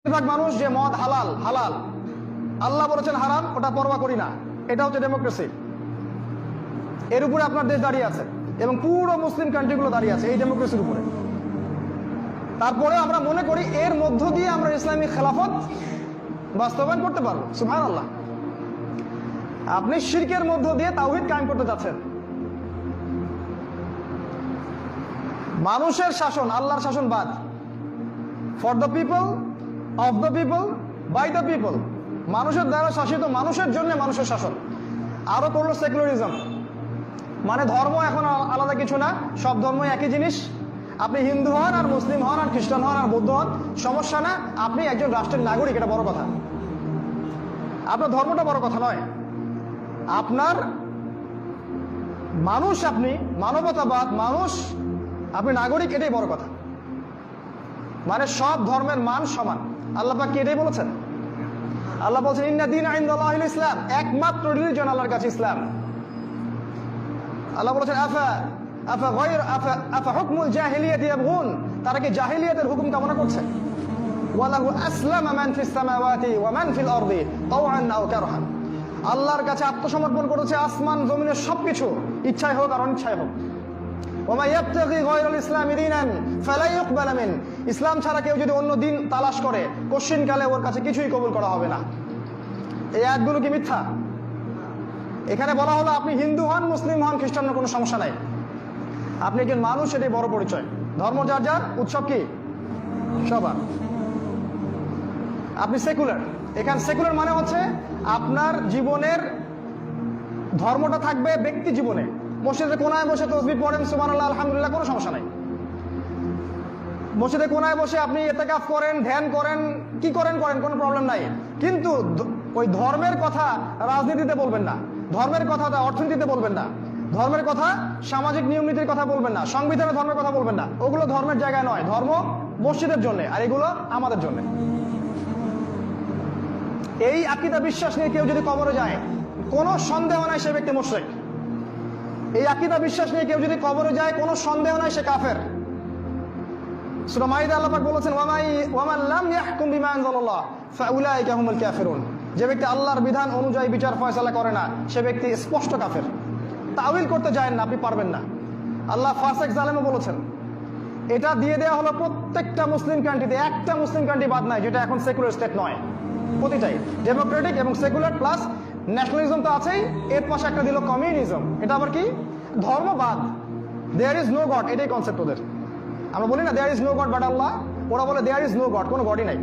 বেশিরভাগ মানুষ যে মদ হালাল হালাল, আল্লাহ বলেছেন হারাম, ওটা পরোয়া করি না। এটা হচ্ছে ডেমোক্রেসি। এর উপরে আপনার দেশ দাঁড়িয়ে আছে এবং পুরো মুসলিম কান্ট্রিগুলো দাঁড়িয়ে আছে এই ডেমোক্রেসির উপরে। তারপরে আমরা মনে করি এর মধ্য দিয়ে আমরা ইসলামী খেলাফত বাস্তবায়ন করতে পারবো। সুবহানাল্লাহ। আপনি শিরকের মধ্য দিয়ে তাওহীদ কায়েম করতে যাচ্ছেন। মানুষের শাসন আল্লাহর শাসন বাদ। For the people, of the people, by the people. মানুষের দ্বারা শাসিত, মানুষের জন্য মানুষের শাসন। আরো করলো সেকুলারিজম, মানে ধর্ম এখন আলাদা কিছু না, সব ধর্মই একই জিনিস। আপনি হিন্দু হন আর মুসলিম হন আর খ্রিস্টান হন আর বৌদ্ধ হন, সমস্যা না। আপনি একজন রাষ্ট্রের নাগরিক, এটা বড় কথা। আপনার ধর্মটা বড় কথা নয়, আপনার মানুষ, আপনি মানবতাবাদ, মানুষ, আপনি নাগরিক, এটাই বড় কথা। মানে সব ধর্মের মান সমান। আল্লাহ পাক কি এটাই বলেছেন? আল্লাহ বলছেন ইন্না দীনা ইনদাল্লাহিল ইসলাম, একমাত্র রিলিজিয়ন আল্লাহর কাছে ইসলাম। আল্লাহ বলেছেন আফা হুকমুল জাহিলিয়াতি ইয়াবগুন, তারা কি জাহিলিয়াতের হুকুম কামনা করছে? ওয়ালাহু আসলামা মান ফিস সামাওয়াতি ওয়া মান ফিল আরদি তাওআন আও কারহান, আল্লাহর কাছে আত্মসমর্পণ করেছে আসমান জমিনের সবকিছু, ইচ্ছায় হোক আর অনিচ্ছায় হোক। ওয়া মা ইয়াবতাগি গায়রাল ইসলামি দীনান ফালা ইউকবাল মিন, ইসলাম ছাড়া কেউ যদি অন্য দিন তালাশ করে, কোশ্চিনকালে ওর কাছে কিছুই কবুল করা হবে না। এই আয়াতগুলো কি মিথ্যা? এখানে বলা হলো আপনি হিন্দু হন, মুসলিম হন, খ্রিস্টান হন, কোনো সমস্যা নাই। আপনি একজন মানুষ, এটাই বড় পরিচয়। ধর্ম যার যার, উৎসব কি সবার। আপনি সেকুলার। এখানে সেকুলার মানে হচ্ছে আপনার জীবনের ধর্মটা থাকবে ব্যক্তি জীবনে। মসজিদে কোনায় বসে তসবিহ পড়েন, সুবহানাল্লাহ, আলহামদুলিল্লাহ, কোনো সমস্যা নাই। মসজিদে কোনায় বসে আপনি ইতিকাফ করেন, ধ্যান করেন, কি করেন করেন, কোনো প্রবলেম নাই। কিন্তু ওই ধর্মের কথা রাজনীতিতে বলবেন না, ধর্মের কথা অর্থনীতিতে বলবেন না, ধর্মের কথা সামাজিক নিয়ম নীতির কথা বলবেন না, সংবিধানের ধর্মের কথা বলবেন না। ওগুলো ধর্মের জায়গায় নয়। ধর্ম মসজিদের জন্য, আর এগুলো আমাদের জন্য। এই আকীদা বিশ্বাস নিয়ে কেউ যদি কবরে যায়, কোনো সন্দেহ নাই সে ব্যক্তি মুশরিক। এই আকীদা বিশ্বাস নিয়ে কেউ যদি কবরে যায়, কোনো সন্দেহ নাই সে কাফের। সূরা মাইদা আল্লাহ পাক বলেছেন ওয়া মান লাম ইয়াহকুম বিমা আনজালাল্লাহ ফাউলাইকা হুমুল কাফিরুন, যে ব্যক্তি আল্লাহর বিধান অনুযায়ী বিচার ফয়সালা করে না, সে ব্যক্তি স্পষ্ট কাফের। তাওয়িল করতে যায় না, আপনি পারবেন না। আল্লাহ ফাসিক জালেমও বলেছেন। এটা দিয়ে দেওয়া হলো প্রত্যেকটা মুসলিম কান্ট্রিতে, একটা মুসলিম কান্ট্রি বাদ নাই যেটা এখন সেকুলার স্টেট নয়। প্রতিটাই ডেমোক্রেটিক এবং সেকুলার, প্লাস ন্যাশনালিজম তো আছেই, এর পাশে একটা দিল কমিউনিজম। এটা আবার কি? ধর্মবাদ। দেয়ার ইজ নো গড, এটাই কনসেপ্ট ওদের। আমরা বলি না there is no God but Allah, ওরা বলে দেয়ার ইজ নো গড, কোনো গডই নাই।